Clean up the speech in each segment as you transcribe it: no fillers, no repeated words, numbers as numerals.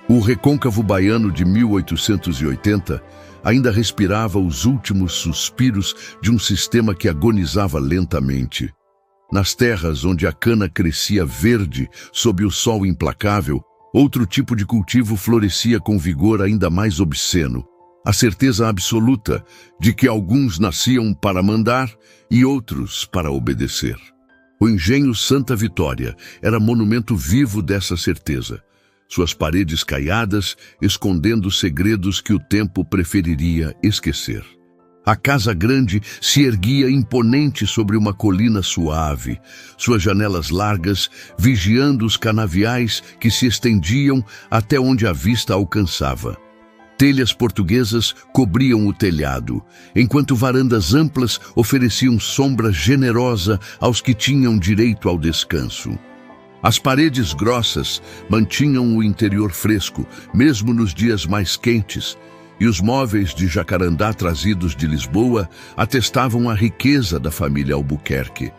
O recôncavo baiano de 1880 ainda respirava os últimos suspiros de um sistema que agonizava lentamente. Nas terras onde a cana crescia verde sob o sol implacável, outro tipo de cultivo florescia com vigor ainda mais obsceno. A certeza absoluta de que alguns nasciam para mandar e outros para obedecer. O engenho Santa Vitória era monumento vivo dessa certeza. Suas paredes caiadas escondendo segredos que o tempo preferiria esquecer. A Casa Grande se erguia imponente sobre uma colina suave, suas janelas largas vigiando os canaviais que se estendiam até onde a vista alcançava. Telhas portuguesas cobriam o telhado, enquanto varandas amplas ofereciam sombra generosa aos que tinham direito ao descanso. As paredes grossas mantinham o interior fresco, mesmo nos dias mais quentes, e os móveis de jacarandá trazidos de Lisboa atestavam a riqueza da família Albuquerque.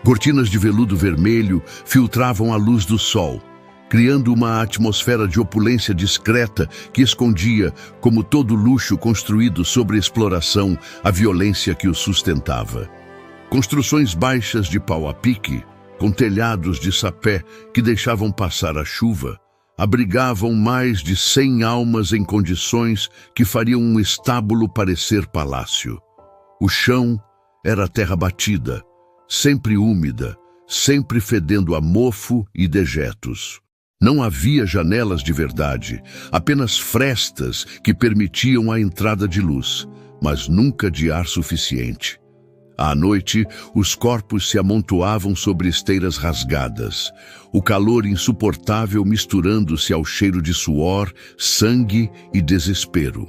Cortinas de veludo vermelho filtravam a luz do sol, criando uma atmosfera de opulência discreta que escondia, como todo luxo construído sobre exploração, a violência que o sustentava. Construções baixas de pau a pique, com telhados de sapé que deixavam passar a chuva, abrigavam mais de 100 almas em condições que fariam um estábulo parecer palácio. O chão era terra batida, sempre úmida, sempre fedendo a mofo e dejetos. Não havia janelas de verdade, apenas frestas que permitiam a entrada de luz, mas nunca de ar suficiente. À noite, os corpos se amontoavam sobre esteiras rasgadas, o calor insuportável misturando-se ao cheiro de suor, sangue e desespero.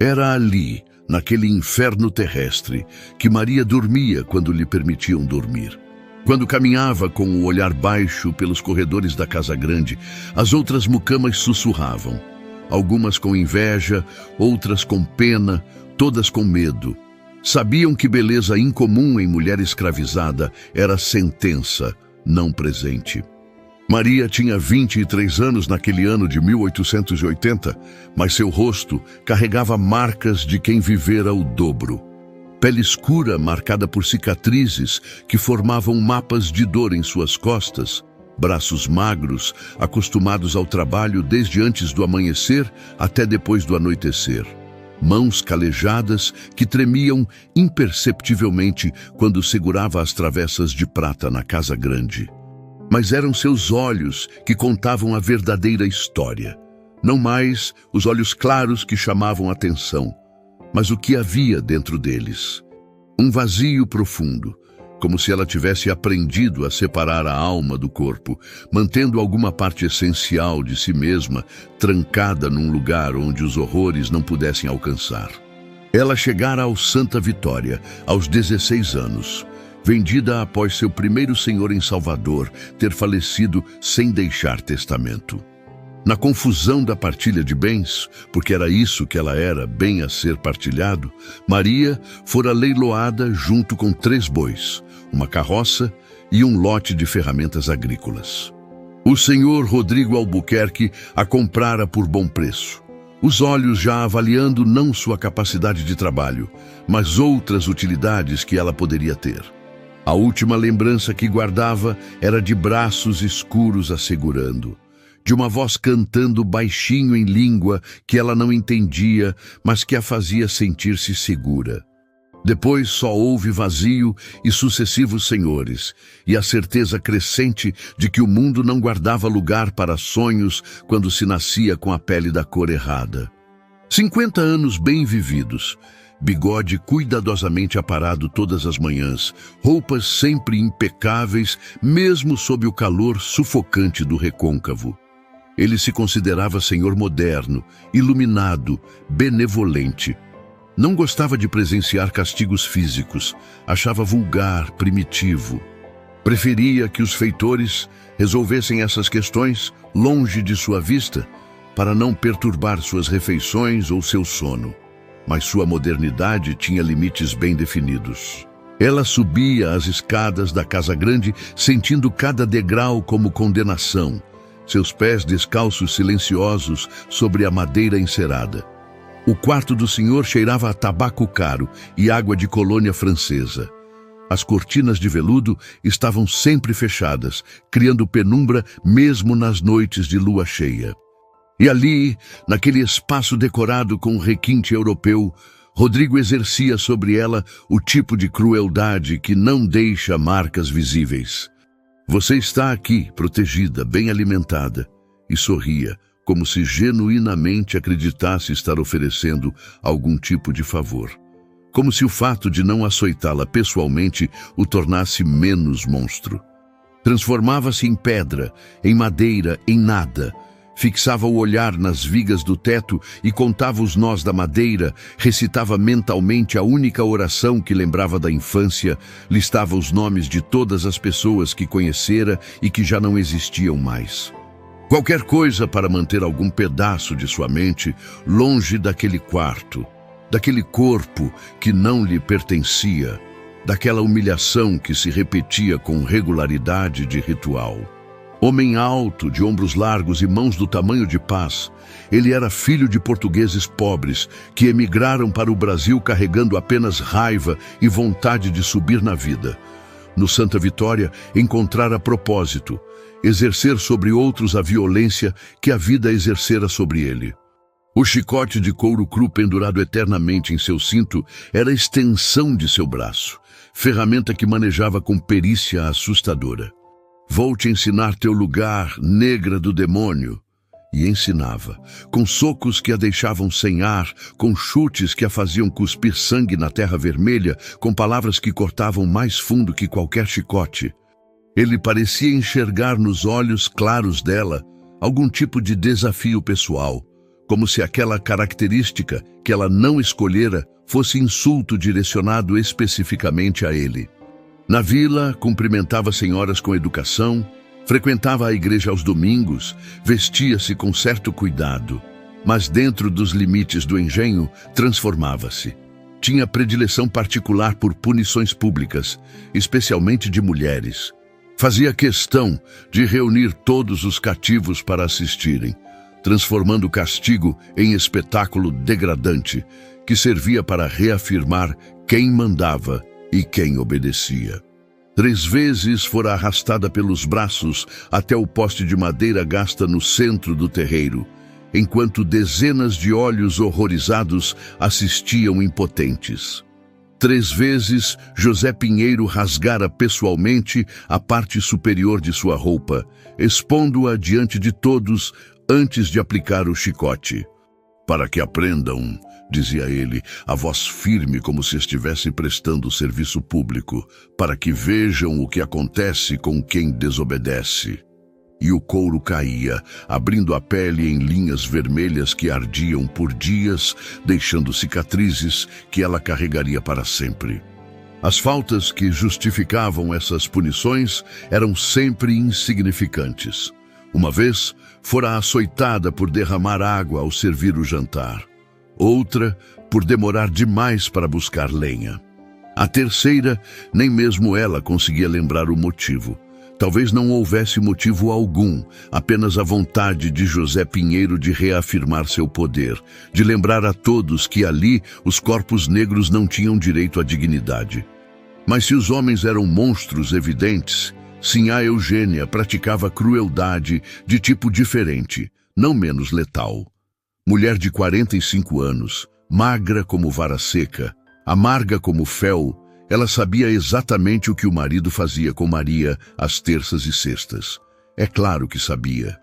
Era ali, naquele inferno terrestre, que Maria dormia quando lhe permitiam dormir. Quando caminhava com o olhar baixo pelos corredores da Casa Grande, as outras mucamas sussurravam. Algumas com inveja, outras com pena, todas com medo. Sabiam que beleza incomum em mulher escravizada era sentença, não presente. Maria tinha 23 anos naquele ano de 1880, mas seu rosto carregava marcas de quem vivera o dobro. Pele escura marcada por cicatrizes que formavam mapas de dor em suas costas, braços magros, acostumados ao trabalho desde antes do amanhecer até depois do anoitecer. Mãos calejadas que tremiam imperceptivelmente quando segurava as travessas de prata na Casa Grande. Mas eram seus olhos que contavam a verdadeira história. Não mais os olhos claros que chamavam atenção, mas o que havia dentro deles. Um vazio profundo, como se ela tivesse aprendido a separar a alma do corpo, mantendo alguma parte essencial de si mesma trancada num lugar onde os horrores não pudessem alcançar. Ela chegara ao Santa Vitória aos 16 anos, vendida após seu primeiro senhor em Salvador ter falecido sem deixar testamento. Na confusão da partilha de bens, porque era isso que ela era, bem a ser partilhado, Maria fora leiloada junto com 3 bois, uma carroça e um lote de ferramentas agrícolas. O senhor Rodrigo Albuquerque a comprara por bom preço, os olhos já avaliando não sua capacidade de trabalho, mas outras utilidades que ela poderia ter. A última lembrança que guardava era de braços escuros a segurando, de uma voz cantando baixinho em língua que ela não entendia, mas que a fazia sentir-se segura. Depois só houve vazio e sucessivos senhores, e a certeza crescente de que o mundo não guardava lugar para sonhos quando se nascia com a pele da cor errada. 50 anos bem vividos, bigode cuidadosamente aparado todas as manhãs, roupas sempre impecáveis, mesmo sob o calor sufocante do recôncavo. Ele se considerava senhor moderno, iluminado, benevolente. Não gostava de presenciar castigos físicos, achava vulgar, primitivo. Preferia que os feitores resolvessem essas questões longe de sua vista, para não perturbar suas refeições ou seu sono. Mas sua modernidade tinha limites bem definidos. Ela subia as escadas da Casa Grande, sentindo cada degrau como condenação, seus pés descalços silenciosos sobre a madeira encerada. O quarto do senhor cheirava a tabaco caro e água de colônia francesa. As cortinas de veludo estavam sempre fechadas, criando penumbra mesmo nas noites de lua cheia. E ali, naquele espaço decorado com requinte europeu, Rodrigo exercia sobre ela o tipo de crueldade que não deixa marcas visíveis. Você está aqui, protegida, bem alimentada, e sorria, como se genuinamente acreditasse estar oferecendo algum tipo de favor. Como se o fato de não açoitá-la pessoalmente o tornasse menos monstro. Transformava-se em pedra, em madeira, em nada. Fixava o olhar nas vigas do teto e contava os nós da madeira, recitava mentalmente a única oração que lembrava da infância, listava os nomes de todas as pessoas que conhecera e que já não existiam mais. Qualquer coisa para manter algum pedaço de sua mente longe daquele quarto, daquele corpo que não lhe pertencia, daquela humilhação que se repetia com regularidade de ritual. Homem alto, de ombros largos e mãos do tamanho de pás, ele era filho de portugueses pobres que emigraram para o Brasil carregando apenas raiva e vontade de subir na vida. No Santa Vitória, encontrara propósito, exercer sobre outros a violência que a vida exercera sobre ele. O chicote de couro cru pendurado eternamente em seu cinto era a extensão de seu braço, ferramenta que manejava com perícia assustadora. Vou te ensinar teu lugar, negra do demônio. E ensinava, com socos que a deixavam sem ar, com chutes que a faziam cuspir sangue na terra vermelha, com palavras que cortavam mais fundo que qualquer chicote. Ele parecia enxergar nos olhos claros dela algum tipo de desafio pessoal, como se aquela característica que ela não escolhera fosse insulto direcionado especificamente a ele. Na vila, cumprimentava senhoras com educação, frequentava a igreja aos domingos, vestia-se com certo cuidado, mas dentro dos limites do engenho, transformava-se. Tinha predileção particular por punições públicas, especialmente de mulheres. Fazia questão de reunir todos os cativos para assistirem, transformando o castigo em espetáculo degradante, que servia para reafirmar quem mandava e quem obedecia. 3 vezes fora arrastada pelos braços até o poste de madeira gasta no centro do terreiro, enquanto dezenas de olhos horrorizados assistiam impotentes. 3 vezes José Pinheiro rasgara pessoalmente a parte superior de sua roupa, expondo-a diante de todos antes de aplicar o chicote. Para que aprendam, dizia ele, a voz firme como se estivesse prestando serviço público, para que vejam o que acontece com quem desobedece. E o couro caía, abrindo a pele em linhas vermelhas que ardiam por dias, deixando cicatrizes que ela carregaria para sempre. As faltas que justificavam essas punições eram sempre insignificantes. Uma vez, fora açoitada por derramar água ao servir o jantar. Outra, por demorar demais para buscar lenha. A terceira, nem mesmo ela conseguia lembrar o motivo. Talvez não houvesse motivo algum, apenas a vontade de José Pinheiro de reafirmar seu poder, de lembrar a todos que ali os corpos negros não tinham direito à dignidade. Mas se os homens eram monstros evidentes, Sinhá Eugênia praticava crueldade de tipo diferente, não menos letal. Mulher de 45 anos, magra como vara seca, amarga como fel, ela sabia exatamente o que o marido fazia com Maria às terças e sextas. É claro que sabia.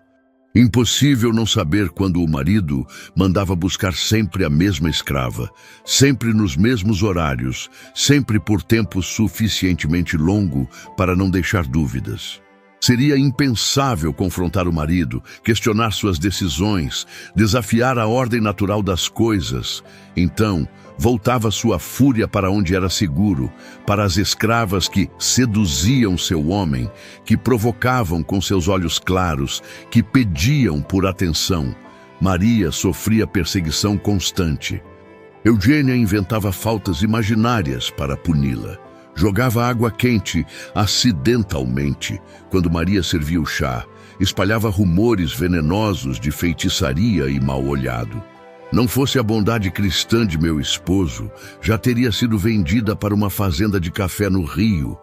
Impossível não saber quando o marido mandava buscar sempre a mesma escrava, sempre nos mesmos horários, sempre por tempo suficientemente longo para não deixar dúvidas. Seria impensável confrontar o marido, questionar suas decisões, desafiar a ordem natural das coisas. Então, voltava sua fúria para onde era seguro, para as escravas que seduziam seu homem, que provocavam com seus olhos claros, que pediam por atenção. Maria sofria perseguição constante. Eugênia inventava faltas imaginárias para puni-la. Jogava água quente acidentalmente quando Maria servia o chá, espalhava rumores venenosos de feitiçaria e mal-olhado. Não fosse a bondade cristã de meu esposo, já teria sido vendida para uma fazenda de café no Rio,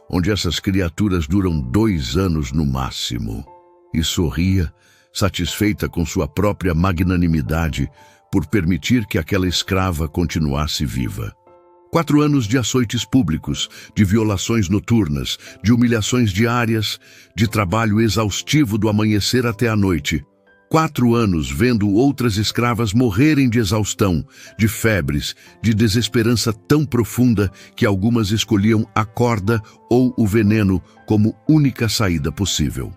onde essas criaturas duram 2 anos no máximo. E sorria, satisfeita com sua própria magnanimidade por permitir que aquela escrava continuasse viva. 4 anos de açoites públicos, de violações noturnas, de humilhações diárias, de trabalho exaustivo do amanhecer até a noite. 4 anos vendo outras escravas morrerem de exaustão, de febres, de desesperança tão profunda que algumas escolhiam a corda ou o veneno como única saída possível.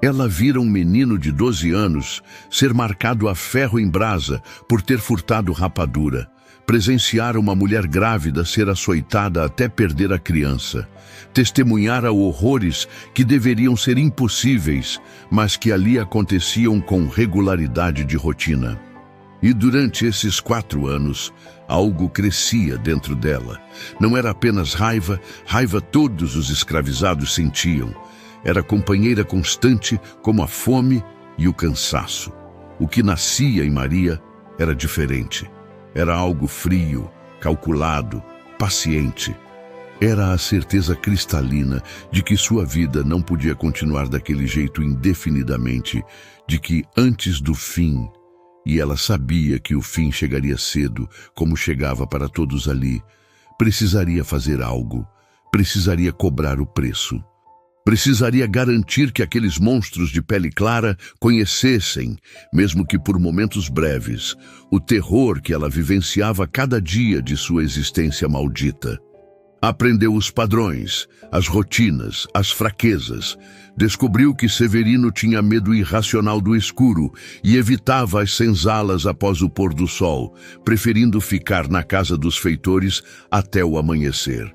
Ela vira um menino de 12 anos ser marcado a ferro em brasa por ter furtado rapadura, presenciar uma mulher grávida ser açoitada até perder a criança, testemunhar a horrores que deveriam ser impossíveis, mas que ali aconteciam com regularidade de rotina. E durante esses 4 anos, algo crescia dentro dela. Não era apenas raiva todos os escravizados sentiam. Era companheira constante como a fome e o cansaço. O que nascia em Maria era diferente. Era algo frio, calculado, paciente. Era a certeza cristalina de que sua vida não podia continuar daquele jeito indefinidamente, de que antes do fim, e ela sabia que o fim chegaria cedo, como chegava para todos ali, precisaria fazer algo, precisaria cobrar o preço. Precisaria garantir que aqueles monstros de pele clara conhecessem, mesmo que por momentos breves, o terror que ela vivenciava cada dia de sua existência maldita. Aprendeu os padrões, as rotinas, as fraquezas. Descobriu que Severino tinha medo irracional do escuro e evitava as senzalas após o pôr do sol, preferindo ficar na casa dos feitores até o amanhecer.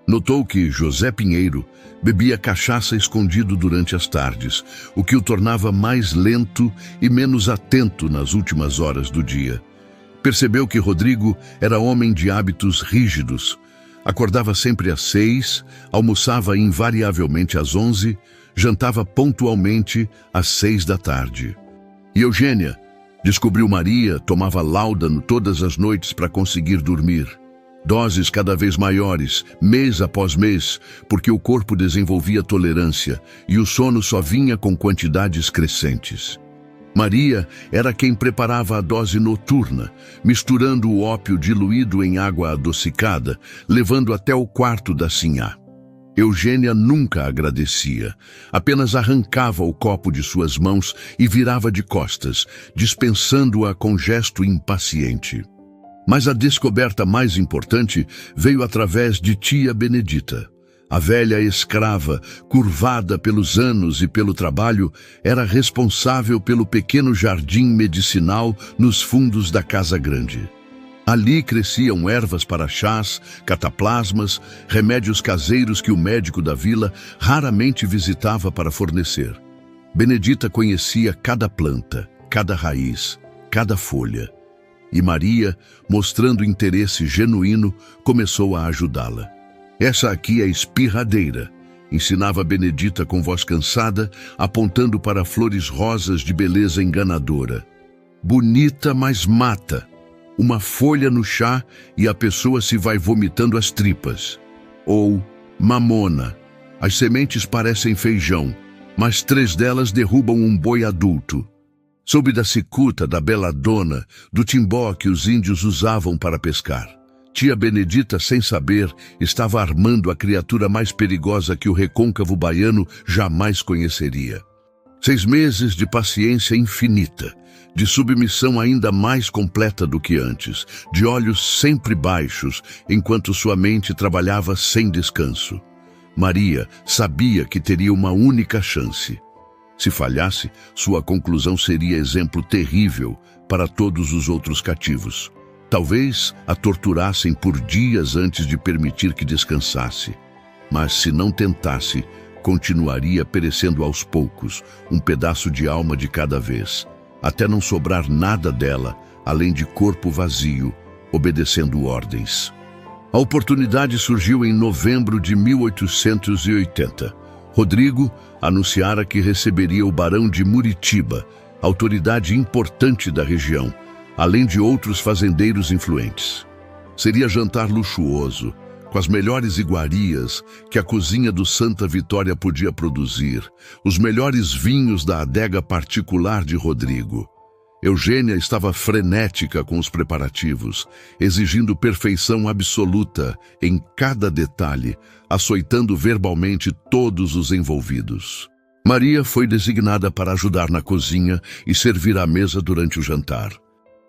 Notou que José Pinheiro bebia cachaça escondido durante as tardes, o que o tornava mais lento e menos atento nas últimas horas do dia. Percebeu que Rodrigo era homem de hábitos rígidos. Acordava sempre às 6, almoçava invariavelmente às 11, jantava pontualmente às 6 da tarde. E Eugênia descobriu Maria, tomava láudano todas as noites para conseguir dormir. Doses cada vez maiores, mês após mês, porque o corpo desenvolvia tolerância e o sono só vinha com quantidades crescentes. Maria era quem preparava a dose noturna, misturando o ópio diluído em água adocicada, levando até o quarto da sinhá. Eugênia nunca agradecia, apenas arrancava o copo de suas mãos e virava de costas, dispensando-a com gesto impaciente. Mas a descoberta mais importante veio através de tia Benedita. A velha escrava, curvada pelos anos e pelo trabalho, era responsável pelo pequeno jardim medicinal nos fundos da casa grande. Ali cresciam ervas para chás, cataplasmas, remédios caseiros que o médico da vila raramente visitava para fornecer. Benedita conhecia cada planta, cada raiz, cada folha. E Maria, mostrando interesse genuíno, começou a ajudá-la. Essa aqui é espirradeira, ensinava Benedita com voz cansada, apontando para flores rosas de beleza enganadora. Bonita, mas mata. Uma folha no chá e a pessoa se vai vomitando as tripas. Ou mamona. As sementes parecem feijão, mas 3 delas derrubam um boi adulto. Soube da cicuta, da beladona, do timbó que os índios usavam para pescar. Tia Benedita, sem saber, estava armando a criatura mais perigosa que o recôncavo baiano jamais conheceria. 6 meses de paciência infinita, de submissão ainda mais completa do que antes, de olhos sempre baixos, enquanto sua mente trabalhava sem descanso. Maria sabia que teria uma única chance. Se falhasse, sua conclusão seria exemplo terrível para todos os outros cativos. Talvez a torturassem por dias antes de permitir que descansasse. Mas se não tentasse, continuaria perecendo aos poucos, um pedaço de alma de cada vez, até não sobrar nada dela, além de corpo vazio, obedecendo ordens. A oportunidade surgiu em novembro de 1880. Rodrigo anunciara que receberia o barão de Muritiba, autoridade importante da região, além de outros fazendeiros influentes. Seria jantar luxuoso, com as melhores iguarias que a cozinha do Santa Vitória podia produzir, os melhores vinhos da adega particular de Rodrigo. Eugênia estava frenética com os preparativos, exigindo perfeição absoluta em cada detalhe, açoitando verbalmente todos os envolvidos. Maria foi designada para ajudar na cozinha e servir à mesa durante o jantar.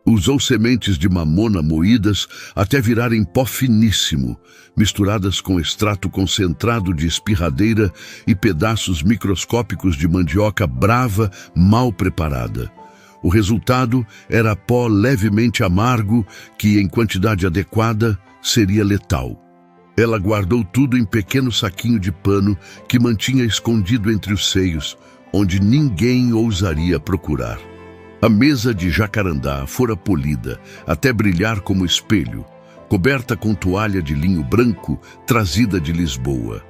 Usou sementes de mamona moídas até virarem pó finíssimo, misturadas com extrato concentrado de espirradeira e pedaços microscópicos de mandioca brava mal preparada. O resultado era pó levemente amargo que, em quantidade adequada, seria letal. Ela guardou tudo em pequeno saquinho de pano que mantinha escondido entre os seios, onde ninguém ousaria procurar. A mesa de jacarandá fora polida até brilhar como espelho, coberta com toalha de linho branco trazida de Lisboa.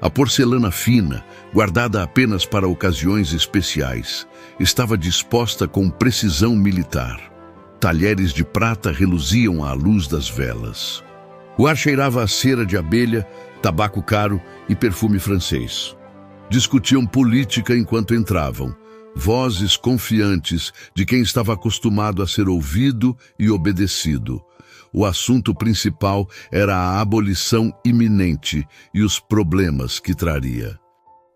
A porcelana fina, guardada apenas para ocasiões especiais, estava disposta com precisão militar. Talheres de prata reluziam à luz das velas. O ar cheirava a cera de abelha, tabaco caro e perfume francês. Discutiam política enquanto entravam, vozes confiantes de quem estava acostumado a ser ouvido e obedecido. O assunto principal era a abolição iminente e os problemas que traria.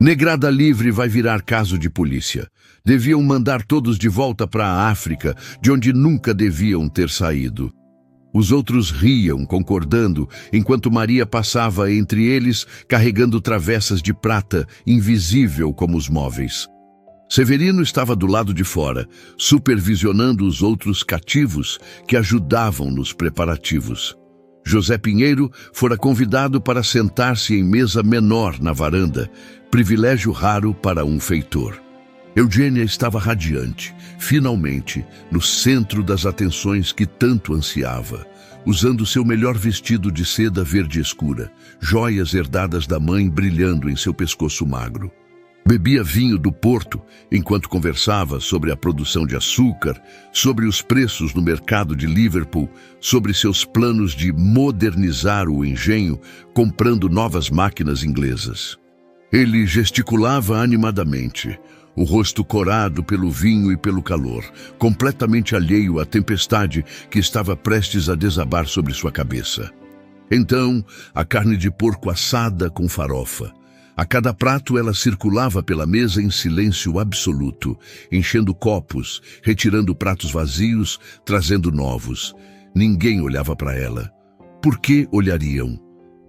Negrada livre vai virar caso de polícia. Deviam mandar todos de volta para a África, de onde nunca deviam ter saído. Os outros riam, concordando, enquanto Maria passava entre eles, carregando travessas de prata, invisível como os móveis. Severino estava do lado de fora, supervisionando os outros cativos que ajudavam nos preparativos. José Pinheiro fora convidado para sentar-se em mesa menor na varanda, privilégio raro para um feitor. Eugênia estava radiante, finalmente, no centro das atenções que tanto ansiava, usando seu melhor vestido de seda verde escura, joias herdadas da mãe brilhando em seu pescoço magro. Bebia vinho do Porto enquanto conversava sobre a produção de açúcar, sobre os preços no mercado de Liverpool, sobre seus planos de modernizar o engenho, comprando novas máquinas inglesas. Ele gesticulava animadamente, o rosto corado pelo vinho e pelo calor, completamente alheio à tempestade que estava prestes a desabar sobre sua cabeça. Então, a carne de porco assada com farofa. A cada prato ela circulava pela mesa em silêncio absoluto, enchendo copos, retirando pratos vazios, trazendo novos. Ninguém olhava para ela. Por que olhariam?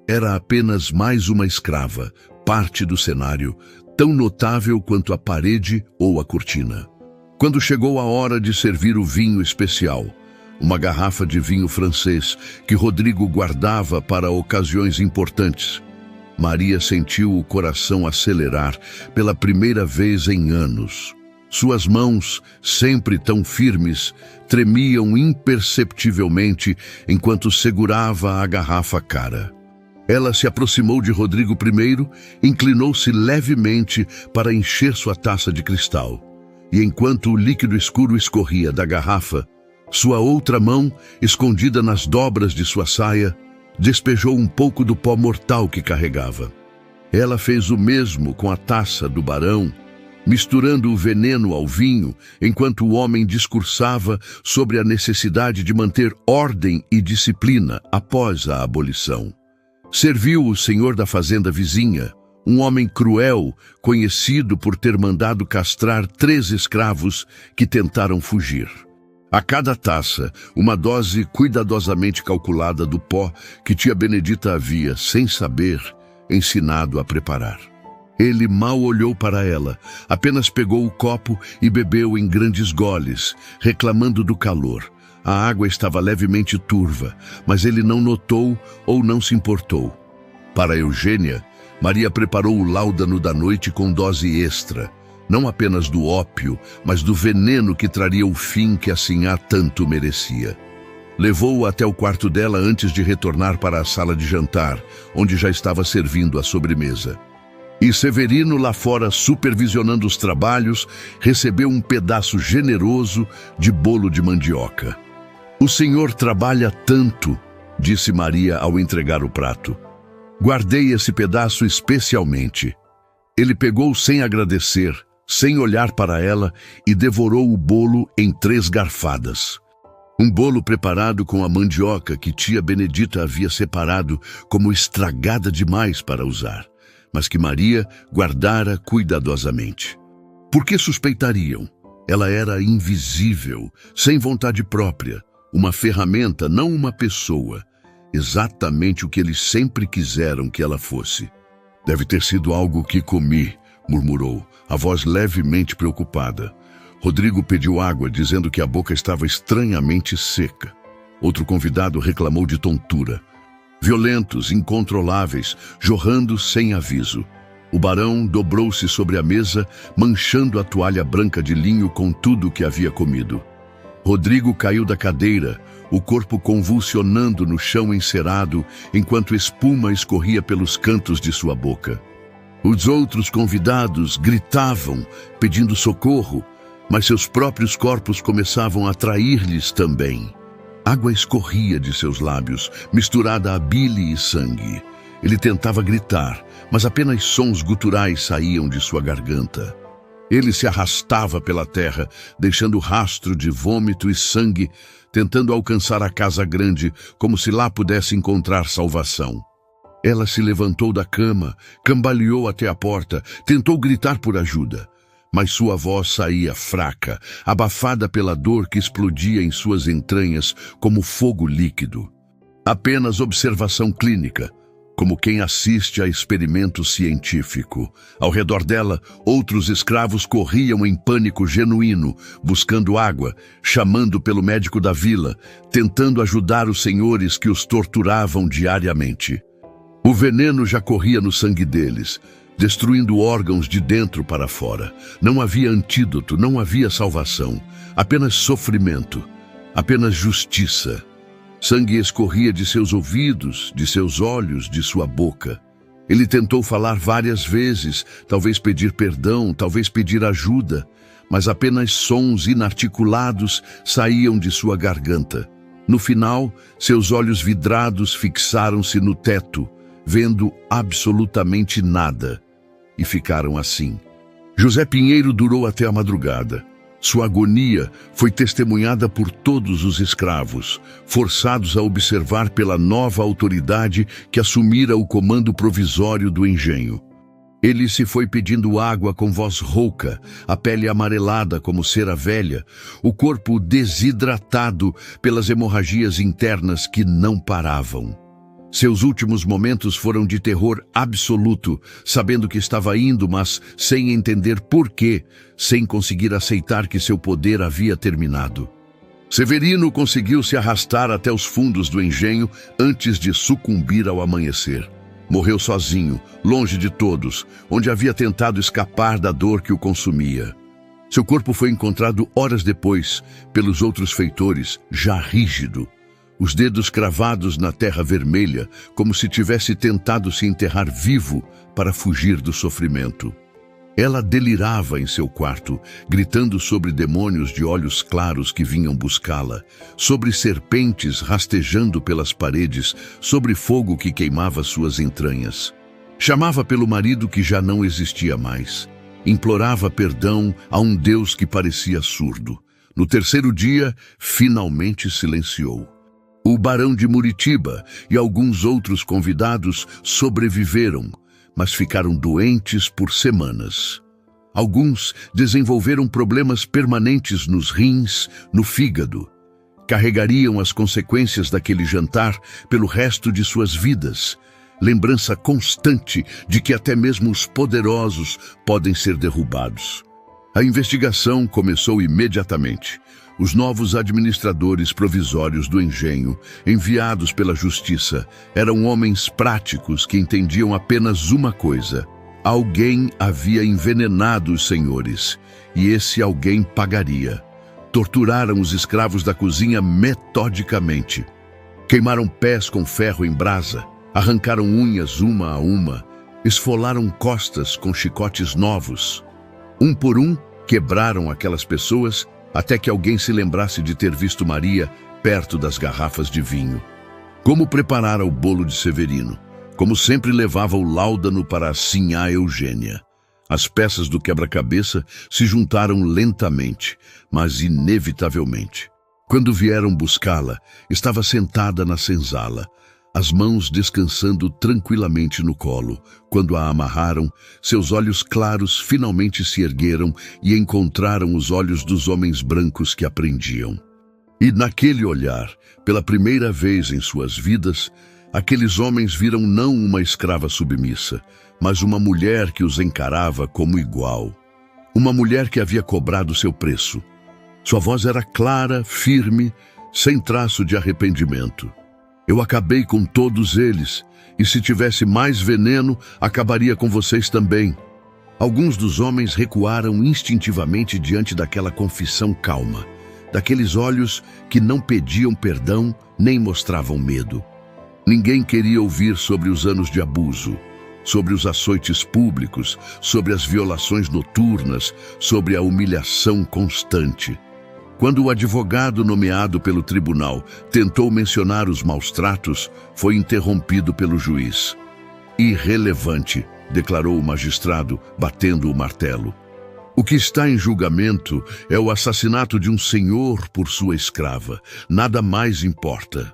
Era apenas mais uma escrava, parte do cenário, tão notável quanto a parede ou a cortina. Quando chegou a hora de servir o vinho especial, uma garrafa de vinho francês que Rodrigo guardava para ocasiões importantes, Maria sentiu o coração acelerar pela primeira vez em anos. Suas mãos, sempre tão firmes, tremiam imperceptivelmente enquanto segurava a garrafa cara. Ela se aproximou de Rodrigo primeiro, inclinou-se levemente para encher sua taça de cristal. E enquanto o líquido escuro escorria da garrafa, sua outra mão, escondida nas dobras de sua saia, despejou um pouco do pó mortal que carregava. Ela fez o mesmo com a taça do barão, misturando o veneno ao vinho, enquanto o homem discursava sobre a necessidade de manter ordem e disciplina após a abolição. Serviu o senhor da fazenda vizinha, um homem cruel, conhecido por ter mandado castrar 3 escravos que tentaram fugir. A cada taça, uma dose cuidadosamente calculada do pó que tia Benedita havia, sem saber, ensinado a preparar. Ele mal olhou para ela, apenas pegou o copo e bebeu em grandes goles, reclamando do calor. A água estava levemente turva, mas ele não notou ou não se importou. Para Eugênia, Maria preparou o láudano da noite com dose extra, não apenas do ópio, mas do veneno que traria o fim que a sinhá tanto merecia. Levou-o até o quarto dela antes de retornar para a sala de jantar, onde já estava servindo a sobremesa. E Severino, lá fora supervisionando os trabalhos, recebeu um pedaço generoso de bolo de mandioca. "O senhor trabalha tanto", disse Maria ao entregar o prato. "Guardei esse pedaço especialmente." Ele pegou sem agradecer, sem olhar para ela, e devorou o bolo em 3 garfadas. Um bolo preparado com a mandioca que tia Benedita havia separado como estragada demais para usar, mas que Maria guardara cuidadosamente. Por que suspeitariam? Ela era invisível, sem vontade própria, uma ferramenta, não uma pessoa. Exatamente o que eles sempre quiseram que ela fosse. "Deve ter sido algo que comi", murmurou, a voz levemente preocupada. Rodrigo pediu água, dizendo que a boca estava estranhamente seca. Outro convidado reclamou de tontura. Violentos, incontroláveis, jorrando sem aviso. O barão dobrou-se sobre a mesa, manchando a toalha branca de linho com tudo o que havia comido. Rodrigo caiu da cadeira, o corpo convulsionando no chão encerado, enquanto espuma escorria pelos cantos de sua boca. Os outros convidados gritavam, pedindo socorro, mas seus próprios corpos começavam a trair-lhes também. Água escorria de seus lábios, misturada a bile e sangue. Ele tentava gritar, mas apenas sons guturais saíam de sua garganta. Ele se arrastava pela terra, deixando rastro de vômito e sangue, tentando alcançar a casa grande, como se lá pudesse encontrar salvação. Ela se levantou da cama, cambaleou até a porta, tentou gritar por ajuda, mas sua voz saía fraca, abafada pela dor que explodia em suas entranhas como fogo líquido. Apenas observação clínica, como quem assiste a experimento científico. Ao redor dela, outros escravos corriam em pânico genuíno, buscando água, chamando pelo médico da vila, tentando ajudar os senhores que os torturavam diariamente. O veneno já corria no sangue deles, destruindo órgãos de dentro para fora. Não havia antídoto, não havia salvação, apenas sofrimento, apenas justiça. Sangue escorria de seus ouvidos, de seus olhos, de sua boca. Ele tentou falar várias vezes, talvez pedir perdão, talvez pedir ajuda, mas apenas sons inarticulados saíam de sua garganta. No final, seus olhos vidrados fixaram-se no teto, vendo absolutamente nada, e ficaram assim. José Pinheiro durou até a madrugada. Sua agonia foi testemunhada por todos os escravos, forçados a observar pela nova autoridade que assumira o comando provisório do engenho. Ele se foi pedindo água com voz rouca, a pele amarelada como cera velha, o corpo desidratado pelas hemorragias internas que não paravam. Seus últimos momentos foram de terror absoluto, sabendo que estava indo, mas sem entender por quê, sem conseguir aceitar que seu poder havia terminado. Severino conseguiu se arrastar até os fundos do engenho antes de sucumbir ao amanhecer. Morreu sozinho, longe de todos, onde havia tentado escapar da dor que o consumia. Seu corpo foi encontrado horas depois pelos outros feitores, já rígido. Os dedos cravados na terra vermelha, como se tivesse tentado se enterrar vivo para fugir do sofrimento. Ela delirava em seu quarto, gritando sobre demônios de olhos claros que vinham buscá-la, sobre serpentes rastejando pelas paredes, sobre fogo que queimava suas entranhas. Chamava pelo marido que já não existia mais. Implorava perdão a um Deus que parecia surdo. No terceiro dia, finalmente silenciou. O barão de Muritiba e alguns outros convidados sobreviveram, mas ficaram doentes por semanas. Alguns desenvolveram problemas permanentes nos rins, no fígado. Carregariam as consequências daquele jantar pelo resto de suas vidas, lembrança constante de que até mesmo os poderosos podem ser derrubados. A investigação começou imediatamente. Os novos administradores provisórios do engenho, enviados pela justiça, eram homens práticos que entendiam apenas uma coisa: alguém havia envenenado os senhores, e esse alguém pagaria. Torturaram os escravos da cozinha metodicamente. Queimaram pés com ferro em brasa, arrancaram unhas uma a uma, esfolaram costas com chicotes novos. Um por um, quebraram aquelas pessoas até que alguém se lembrasse de ter visto Maria perto das garrafas de vinho. Como preparara o bolo de Severino, como sempre levava o láudano para a sinhá Eugênia. As peças do quebra-cabeça se juntaram lentamente, mas inevitavelmente. Quando vieram buscá-la, estava sentada na senzala, as mãos descansando tranquilamente no colo. Quando a amarraram, seus olhos claros finalmente se ergueram e encontraram os olhos dos homens brancos que a prendiam. E naquele olhar, pela primeira vez em suas vidas, aqueles homens viram não uma escrava submissa, mas uma mulher que os encarava como igual. Uma mulher que havia cobrado seu preço. Sua voz era clara, firme, sem traço de arrependimento. Eu acabei com todos eles, e se tivesse mais veneno, acabaria com vocês também. Alguns dos homens recuaram instintivamente diante daquela confissão calma, daqueles olhos que não pediam perdão nem mostravam medo. Ninguém queria ouvir sobre os anos de abuso, sobre os açoites públicos, sobre as violações noturnas, sobre a humilhação constante. Quando o advogado nomeado pelo tribunal tentou mencionar os maus-tratos, foi interrompido pelo juiz. Irrelevante, declarou o magistrado, batendo o martelo. O que está em julgamento é o assassinato de um senhor por sua escrava. Nada mais importa.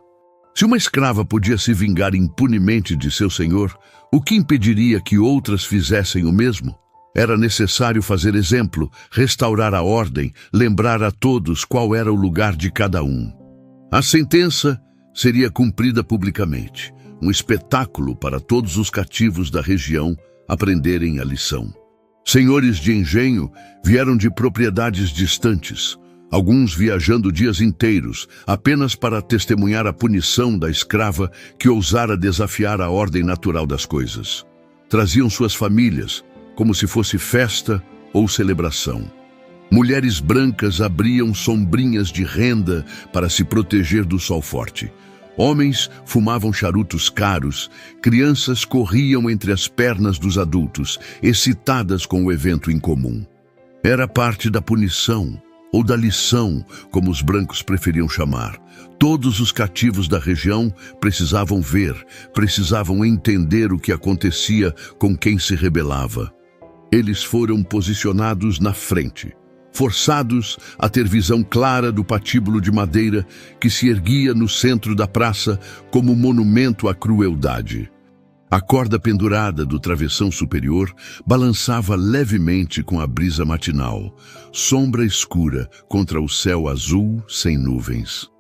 Se uma escrava podia se vingar impunemente de seu senhor, o que impediria que outras fizessem o mesmo? Era necessário fazer exemplo, restaurar a ordem, lembrar a todos qual era o lugar de cada um. A sentença seria cumprida publicamente, um espetáculo para todos os cativos da região aprenderem a lição. Senhores de engenho vieram de propriedades distantes, alguns viajando dias inteiros, apenas para testemunhar a punição da escrava que ousara desafiar a ordem natural das coisas. Traziam suas famílias, como se fosse festa ou celebração. Mulheres brancas abriam sombrinhas de renda para se proteger do sol forte. Homens fumavam charutos caros, crianças corriam entre as pernas dos adultos, excitadas com o evento incomum. Era parte da punição, ou da lição, como os brancos preferiam chamar. Todos os cativos da região precisavam ver, precisavam entender o que acontecia com quem se rebelava. Eles foram posicionados na frente, forçados a ter visão clara do patíbulo de madeira que se erguia no centro da praça como monumento à crueldade. A corda pendurada do travessão superior balançava levemente com a brisa matinal, sombra escura contra o céu azul sem nuvens.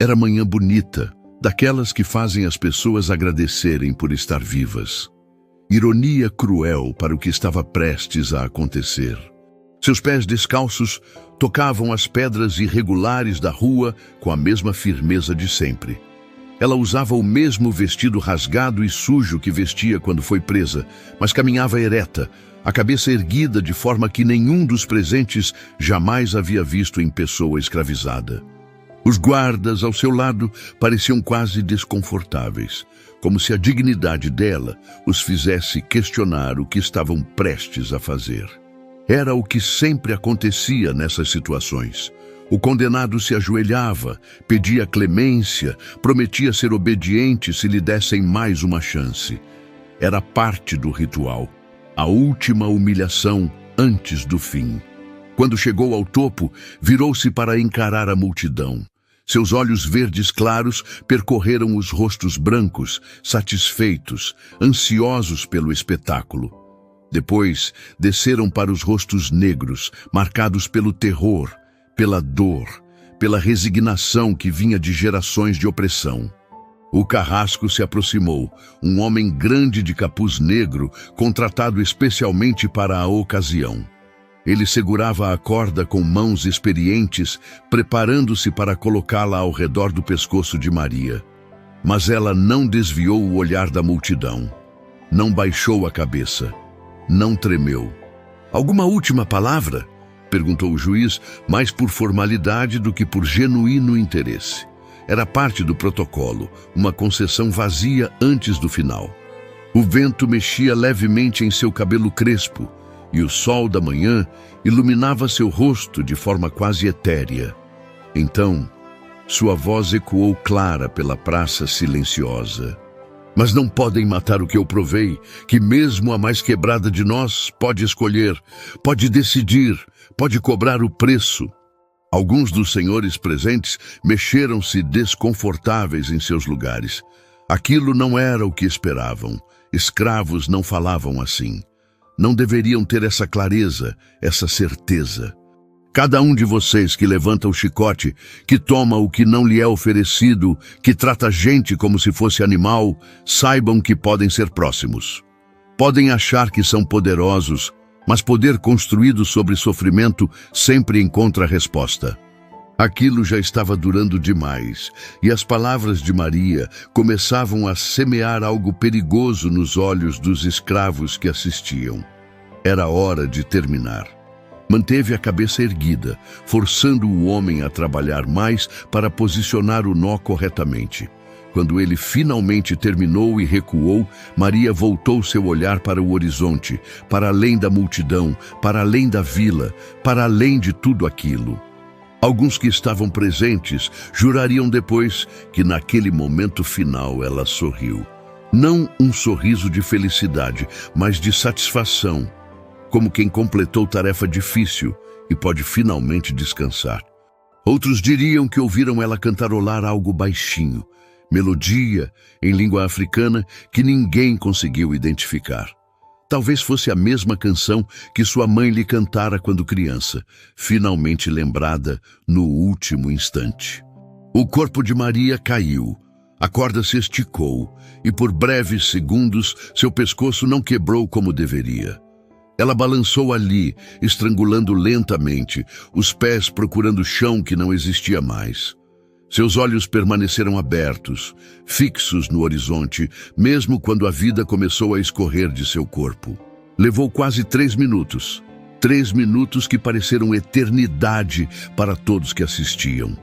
Era manhã bonita, daquelas que fazem as pessoas agradecerem por estar vivas. Ironia cruel para o que estava prestes a acontecer. Seus pés descalços tocavam as pedras irregulares da rua com a mesma firmeza de sempre. Ela usava o mesmo vestido rasgado e sujo que vestia quando foi presa, mas caminhava ereta, a cabeça erguida de forma que nenhum dos presentes jamais havia visto em pessoa escravizada. Os guardas ao seu lado pareciam quase desconfortáveis, como se a dignidade dela os fizesse questionar o que estavam prestes a fazer. Era o que sempre acontecia nessas situações. O condenado se ajoelhava, pedia clemência, prometia ser obediente se lhe dessem mais uma chance. Era parte do ritual, a última humilhação antes do fim. Quando chegou ao topo, virou-se para encarar a multidão. Seus olhos verdes claros percorreram os rostos brancos, satisfeitos, ansiosos pelo espetáculo. Depois, desceram para os rostos negros, marcados pelo terror, pela dor, pela resignação que vinha de gerações de opressão. O carrasco se aproximou, um homem grande de capuz negro, contratado especialmente para a ocasião. Ele segurava a corda com mãos experientes, preparando-se para colocá-la ao redor do pescoço de Maria. Mas ela não desviou o olhar da multidão. Não baixou a cabeça. Não tremeu. "Alguma última palavra?" perguntou o juiz, mais por formalidade do que por genuíno interesse. Era parte do protocolo, uma concessão vazia antes do final. O vento mexia levemente em seu cabelo crespo, e o sol da manhã iluminava seu rosto de forma quase etérea. Então, sua voz ecoou clara pela praça silenciosa. Mas não podem matar o que eu provei, que mesmo a mais quebrada de nós pode escolher, pode decidir, pode cobrar o preço. Alguns dos senhores presentes mexeram-se desconfortáveis em seus lugares. Aquilo não era o que esperavam. Escravos não falavam assim. Não deveriam ter essa clareza, essa certeza. Cada um de vocês que levanta o chicote, que toma o que não lhe é oferecido, que trata a gente como se fosse animal, saibam que podem ser próximos. Podem achar que são poderosos, mas poder construído sobre sofrimento sempre encontra resposta. Aquilo já estava durando demais, e as palavras de Maria começavam a semear algo perigoso nos olhos dos escravos que assistiam. Era hora de terminar. Manteve a cabeça erguida, forçando o homem a trabalhar mais para posicionar o nó corretamente. Quando ele finalmente terminou e recuou, Maria voltou seu olhar para o horizonte, para além da multidão, para além da vila, para além de tudo aquilo. Alguns que estavam presentes jurariam depois que naquele momento final ela sorriu. Não um sorriso de felicidade, mas de satisfação, como quem completou tarefa difícil e pode finalmente descansar. Outros diriam que ouviram ela cantarolar algo baixinho, melodia em língua africana que ninguém conseguiu identificar. Talvez fosse a mesma canção que sua mãe lhe cantara quando criança, finalmente lembrada no último instante. O corpo de Maria caiu, a corda se esticou e por breves segundos seu pescoço não quebrou como deveria. Ela balançou ali, estrangulando lentamente, os pés procurando chão que não existia mais. Seus olhos permaneceram abertos, fixos no horizonte, mesmo quando a vida começou a escorrer de seu corpo. Levou quase 3 minutos. 3 minutos que pareceram eternidade para todos que assistiam.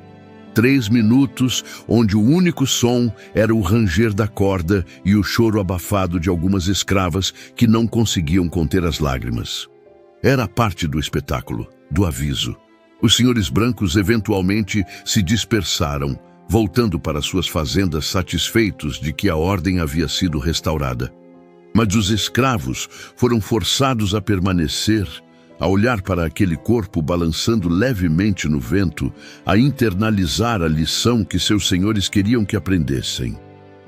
3 minutos onde o único som era o ranger da corda e o choro abafado de algumas escravas que não conseguiam conter as lágrimas. Era parte do espetáculo, do aviso. Os senhores brancos eventualmente se dispersaram, voltando para suas fazendas satisfeitos de que a ordem havia sido restaurada. Mas os escravos foram forçados a permanecer, a olhar para aquele corpo balançando levemente no vento, a internalizar a lição que seus senhores queriam que aprendessem.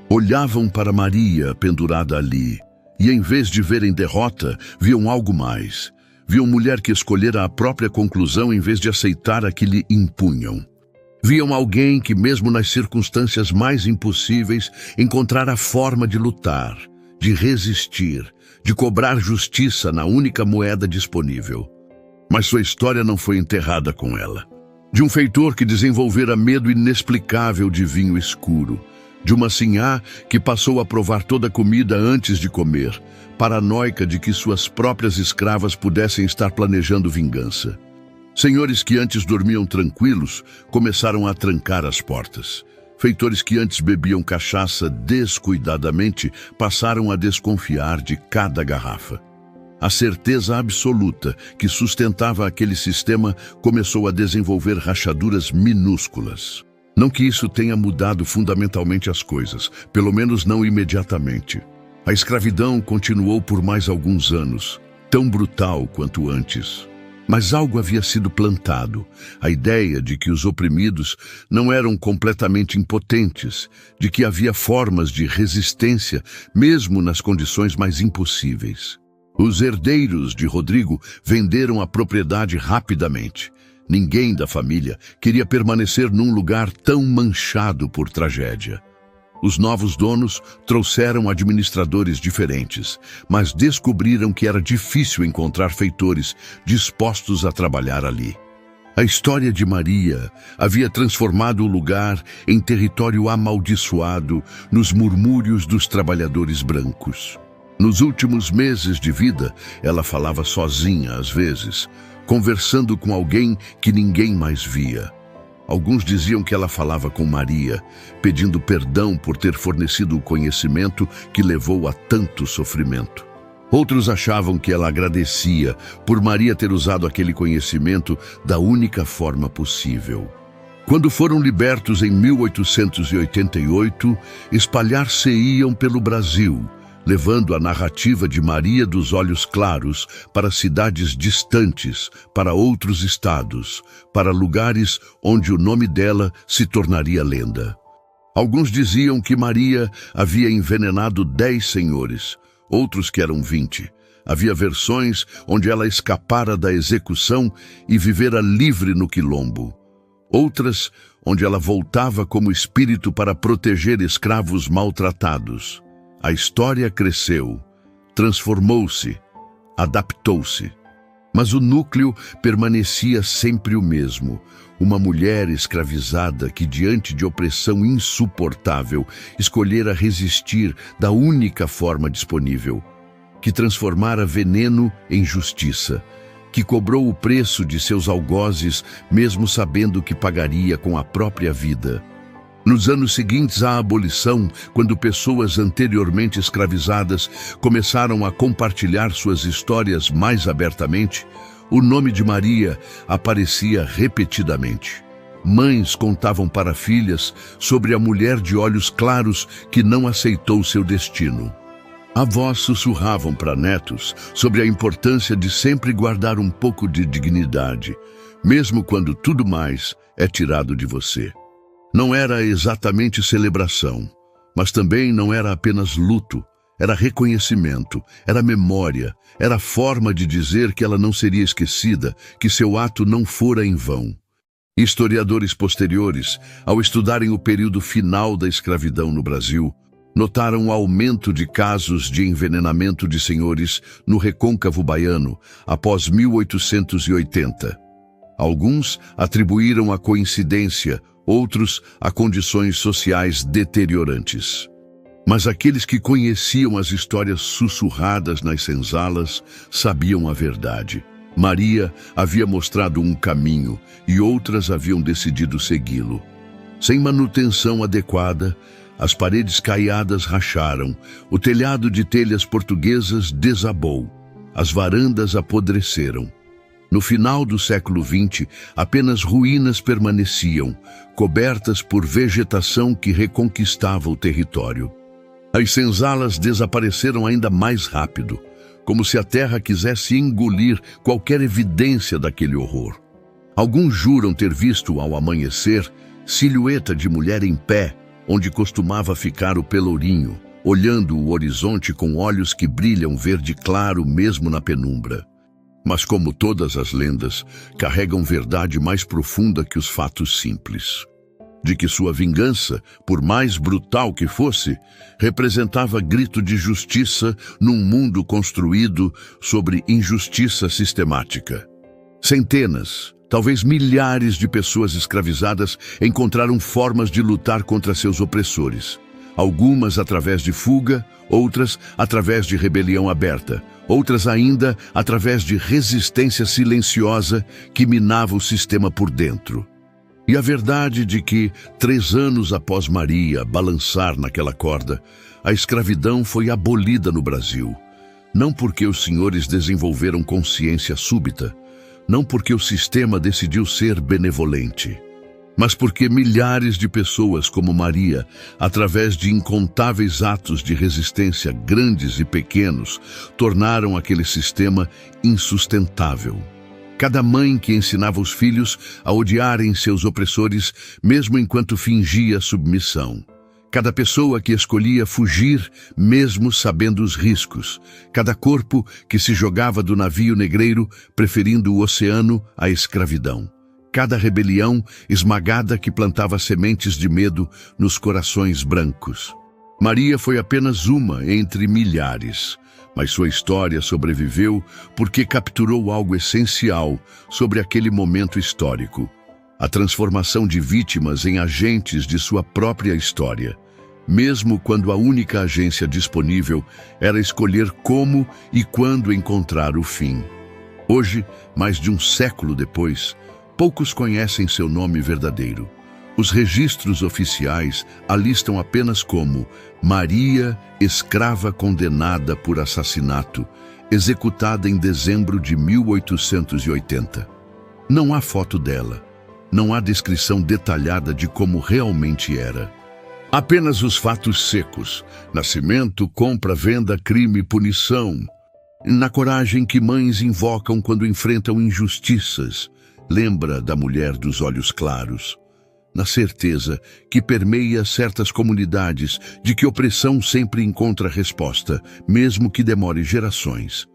Olhavam para Maria pendurada ali, e em vez de verem derrota, viam algo mais. Viam mulher que escolhera a própria conclusão em vez de aceitar a que lhe impunham. Viam alguém que, mesmo nas circunstâncias mais impossíveis, encontrara a forma de lutar, de resistir, de cobrar justiça na única moeda disponível. Mas sua história não foi enterrada com ela. De um feitor que desenvolvera medo inexplicável de vinho escuro, de uma sinhá que passou a provar toda a comida antes de comer, paranoica de que suas próprias escravas pudessem estar planejando vingança. Senhores que antes dormiam tranquilos começaram a trancar as portas. Feitores que antes bebiam cachaça descuidadamente passaram a desconfiar de cada garrafa. A certeza absoluta que sustentava aquele sistema começou a desenvolver rachaduras minúsculas. Não que isso tenha mudado fundamentalmente as coisas, pelo menos não imediatamente. A escravidão continuou por mais alguns anos, tão brutal quanto antes. Mas algo havia sido plantado, a ideia de que os oprimidos não eram completamente impotentes, de que havia formas de resistência mesmo nas condições mais impossíveis. Os herdeiros de Rodrigo venderam a propriedade rapidamente. Ninguém da família queria permanecer num lugar tão manchado por tragédia. Os novos donos trouxeram administradores diferentes, mas descobriram que era difícil encontrar feitores dispostos a trabalhar ali. A história de Maria havia transformado o lugar em território amaldiçoado nos murmúrios dos trabalhadores brancos. Nos últimos meses de vida, ela falava sozinha às vezes, conversando com alguém que ninguém mais via. Alguns diziam que ela falava com Maria, pedindo perdão por ter fornecido o conhecimento que levou a tanto sofrimento. Outros achavam que ela agradecia por Maria ter usado aquele conhecimento da única forma possível. Quando foram libertos em 1888, espalhar-se-iam pelo Brasil, levando a narrativa de Maria dos Olhos Claros para cidades distantes, para outros estados, para lugares onde o nome dela se tornaria lenda. Alguns diziam que Maria havia envenenado 10 senhores, outros que eram 20. Havia versões onde ela escapara da execução e vivera livre no quilombo. Outras onde ela voltava como espírito para proteger escravos maltratados. A história cresceu, transformou-se, adaptou-se. Mas o núcleo permanecia sempre o mesmo. Uma mulher escravizada que, diante de opressão insuportável, escolhera resistir da única forma disponível, que transformara veneno em justiça, que cobrou o preço de seus algozes, mesmo sabendo que pagaria com a própria vida. Nos anos seguintes à abolição, quando pessoas anteriormente escravizadas começaram a compartilhar suas histórias mais abertamente, o nome de Maria aparecia repetidamente. Mães contavam para filhas sobre a mulher de olhos claros que não aceitou seu destino. Avós sussurravam para netos sobre a importância de sempre guardar um pouco de dignidade, mesmo quando tudo mais é tirado de você. Não era exatamente celebração, mas também não era apenas luto. Era reconhecimento, era memória, era forma de dizer que ela não seria esquecida, que seu ato não fora em vão. Historiadores posteriores, ao estudarem o período final da escravidão no Brasil, notaram o aumento de casos de envenenamento de senhores no recôncavo baiano após 1880. Alguns atribuíram a coincidência, outros a condições sociais deteriorantes. Mas aqueles que conheciam as histórias sussurradas nas senzalas sabiam a verdade. Maria havia mostrado um caminho e outras haviam decidido segui-lo. Sem manutenção adequada, as paredes caiadas racharam, o telhado de telhas portuguesas desabou, as varandas apodreceram. No final do século XX, apenas ruínas permaneciam, cobertas por vegetação que reconquistava o território. As senzalas desapareceram ainda mais rápido, como se a terra quisesse engolir qualquer evidência daquele horror. Alguns juram ter visto, ao amanhecer, silhueta de mulher em pé, onde costumava ficar o pelourinho, olhando o horizonte com olhos que brilham verde claro mesmo na penumbra. Mas, como todas as lendas, carregam verdade mais profunda que os fatos simples. De que sua vingança, por mais brutal que fosse, representava grito de justiça num mundo construído sobre injustiça sistemática. Centenas, talvez milhares de pessoas escravizadas encontraram formas de lutar contra seus opressores. Algumas através de fuga, outras através de rebelião aberta, outras ainda através de resistência silenciosa que minava o sistema por dentro. E a verdade de que, 3 anos após Maria balançar naquela corda, a escravidão foi abolida no Brasil. Não porque os senhores desenvolveram consciência súbita, não porque o sistema decidiu ser benevolente, mas porque milhares de pessoas como Maria, através de incontáveis atos de resistência grandes e pequenos, tornaram aquele sistema insustentável. Cada mãe que ensinava os filhos a odiarem seus opressores, mesmo enquanto fingia submissão. Cada pessoa que escolhia fugir, mesmo sabendo os riscos. Cada corpo que se jogava do navio negreiro, preferindo o oceano à escravidão. Cada rebelião esmagada que plantava sementes de medo nos corações brancos. Maria foi apenas uma entre milhares, mas sua história sobreviveu porque capturou algo essencial sobre aquele momento histórico: a transformação de vítimas em agentes de sua própria história, mesmo quando a única agência disponível era escolher como e quando encontrar o fim. Hoje, mais de um século depois, Poucos conhecem seu nome verdadeiro. Os registros oficiais a listam apenas como Maria, escrava condenada por assassinato, executada em dezembro de 1880. Não há foto dela. Não há descrição detalhada de como realmente era. Apenas os fatos secos: nascimento, compra, venda, crime, punição. Na coragem que mães invocam quando enfrentam injustiças, lembra da mulher dos olhos claros. Na certeza que permeia certas comunidades de que opressão sempre encontra resposta, mesmo que demore gerações.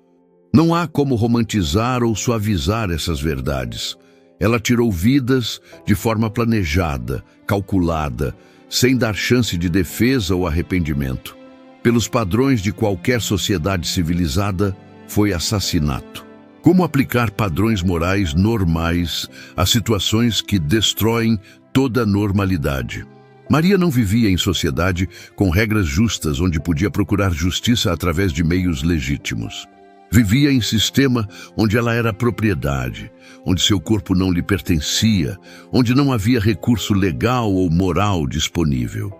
Não há como romantizar ou suavizar essas verdades. Ela tirou vidas de forma planejada, calculada, sem dar chance de defesa ou arrependimento. Pelos padrões de qualquer sociedade civilizada, foi assassinato. Como aplicar padrões morais normais a situações que destroem toda a normalidade? Maria não vivia em sociedade com regras justas onde podia procurar justiça através de meios legítimos. Vivia em sistema onde ela era propriedade, onde seu corpo não lhe pertencia, onde não havia recurso legal ou moral disponível.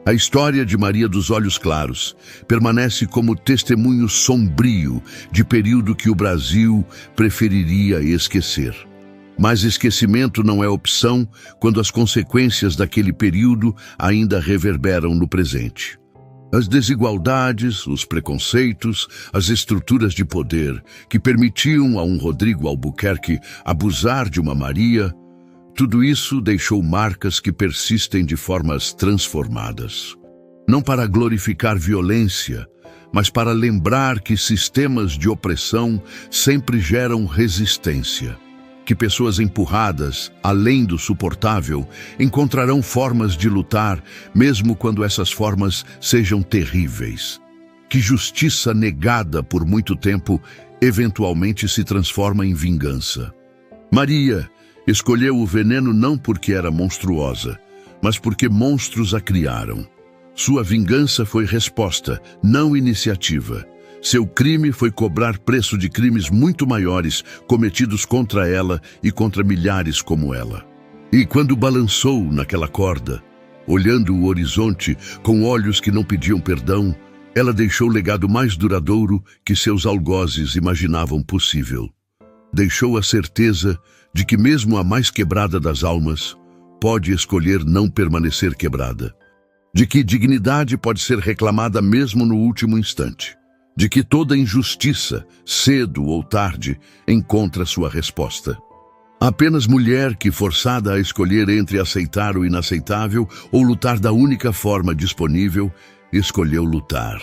A história de Maria dos Olhos Claros permanece como testemunho sombrio de período que o Brasil preferiria esquecer. Mas esquecimento não é opção quando as consequências daquele período ainda reverberam no presente. As desigualdades, os preconceitos, as estruturas de poder que permitiam a um Rodrigo Albuquerque abusar de uma Maria, tudo isso deixou marcas que persistem de formas transformadas. Não para glorificar violência, mas para lembrar que sistemas de opressão sempre geram resistência. Que pessoas empurradas, além do suportável, encontrarão formas de lutar, mesmo quando essas formas sejam terríveis. Que justiça negada por muito tempo, eventualmente se transforma em vingança. Maria escolheu o veneno não porque era monstruosa, mas porque monstros a criaram. Sua vingança foi resposta, não iniciativa. Seu crime foi cobrar preço de crimes muito maiores cometidos contra ela e contra milhares como ela. E quando balançou naquela corda, olhando o horizonte com olhos que não pediam perdão, ela deixou o legado mais duradouro que seus algozes imaginavam possível. Deixou a certeza de que mesmo a mais quebrada das almas pode escolher não permanecer quebrada. De que dignidade pode ser reclamada mesmo no último instante. De que toda injustiça, cedo ou tarde, encontra sua resposta. Apenas mulher que, forçada a escolher entre aceitar o inaceitável ou lutar da única forma disponível, escolheu lutar.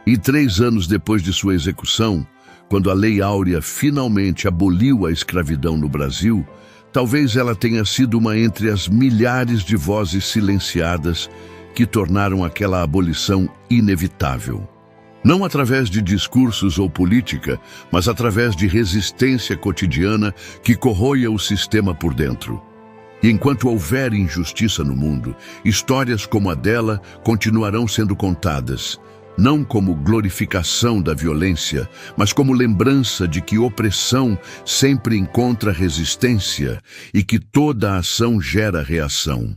E 3 anos depois de sua execução, quando a Lei Áurea finalmente aboliu a escravidão no Brasil, talvez ela tenha sido uma entre as milhares de vozes silenciadas que tornaram aquela abolição inevitável. Não através de discursos ou política, mas através de resistência cotidiana que corroia o sistema por dentro. E enquanto houver injustiça no mundo, histórias como a dela continuarão sendo contadas, não como glorificação da violência, mas como lembrança de que opressão sempre encontra resistência e que toda ação gera reação.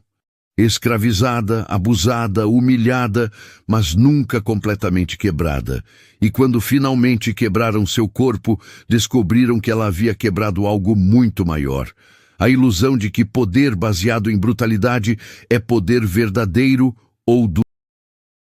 Escravizada, abusada, humilhada, mas nunca completamente quebrada. E quando finalmente quebraram seu corpo, descobriram que ela havia quebrado algo muito maior. A ilusão de que poder baseado em brutalidade é poder verdadeiro ou